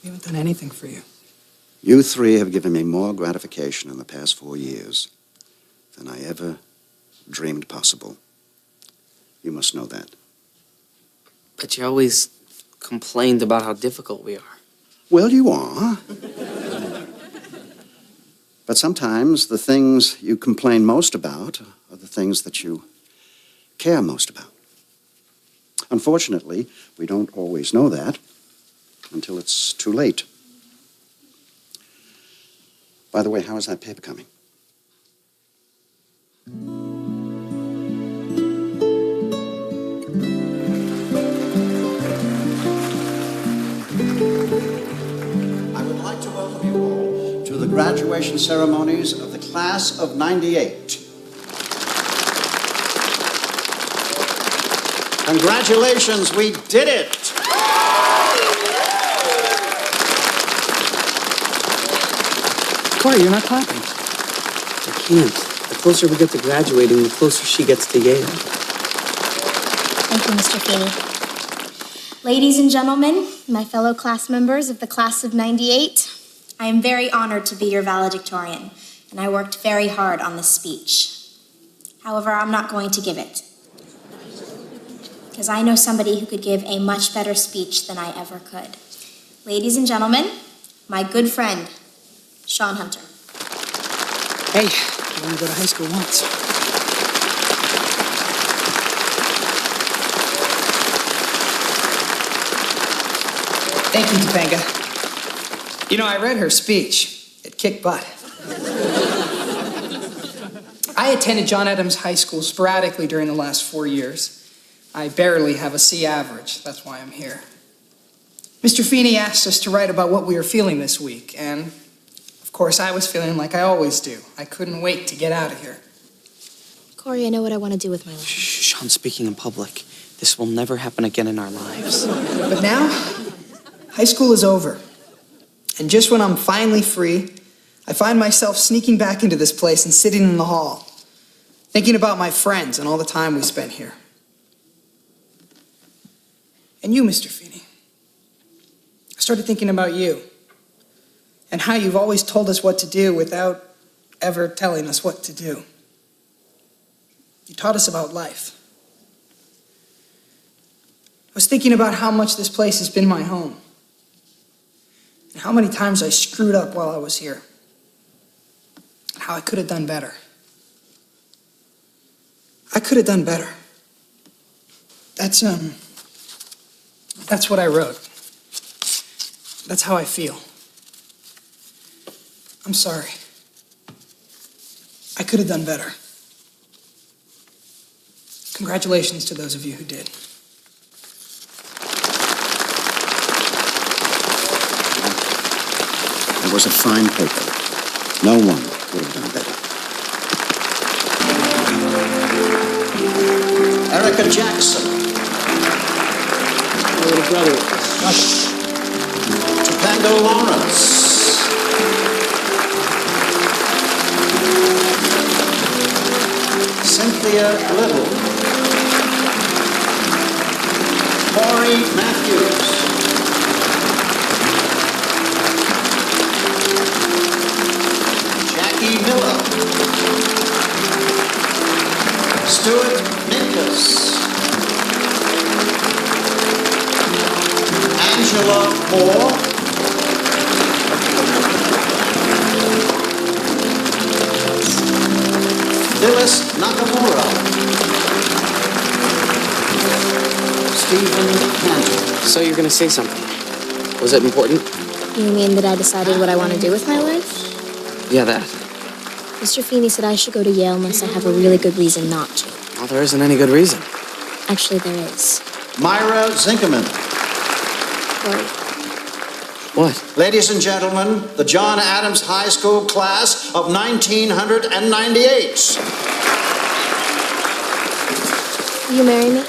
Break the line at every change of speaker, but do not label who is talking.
We haven't done anything for you.
You three have given me more gratification in the past 4 years than I ever dreamed possible. You must know that.
But you always complained about how difficult we are.
Well, you are. But sometimes the things you complain most about are the things that you care most about. Unfortunately, we don't always know that until it's too late. By the way, how is that paper coming? I would like to welcome you all to the graduation ceremonies of the class of '98. Congratulations, we did it!
Cory, you're not clapping.
I can't. The closer we get to graduating, the closer she gets to Yale.
Thank you, Mr. Feeney. Ladies and gentlemen, my fellow class members of the class of '98, I am very honored to be your valedictorian, and I worked very hard on this speech. However, I'm not going to give it, because I know somebody who could give a much better speech than I ever could. Ladies and gentlemen, my good friend, Sean Hunter.
Hey, you only go to high school once. Thank you, Topanga. You know, I read her speech. It kicked butt. I attended John Adams High School sporadically during the last 4 years. I barely have a C average. That's why I'm here. Mr. Feeney asked us to write about what we were feeling this week, and of course I was feeling like I always do. I couldn't wait to get out of here.
Cory, I know what I want to do with my life.
Shh, Sean, speaking in public. This will never happen again in our lives.
But now, high school is over. And just when I'm finally free, I find myself sneaking back into this place and sitting in the hall, thinking about my friends and all the time we spent here. And you, Mr. Feeney. I started thinking about you and how you've always told us what to do without ever telling us what to do. You taught us about life. I was thinking about how much this place has been my home and how many times I screwed up while I was here and how I could have done better. I could have done better. That's what I wrote. That's how I feel. I'm sorry. I could have done better. Congratulations to those of you who did.
It was a fine paper. No one would have done better. Erica Jackson.
My little brother.
Topanga Lawrence. Cynthia Little. Cory Matthews. Jackie Miller. Stuart Minkus. Angela Moore. Phyllis Nakamura. Stephen Cantor.
So you're going to say something. Was it important?
You mean that I decided what I want to do with my life?
Yeah, that.
Mr. Feeney said I should go to Yale unless I have a really good reason not to.
Well, there isn't any good reason.
Actually, there is.
Myra Zinkerman.
Cory.
What?
Ladies and gentlemen, the John Adams High School class of 1998.
Will you marry me?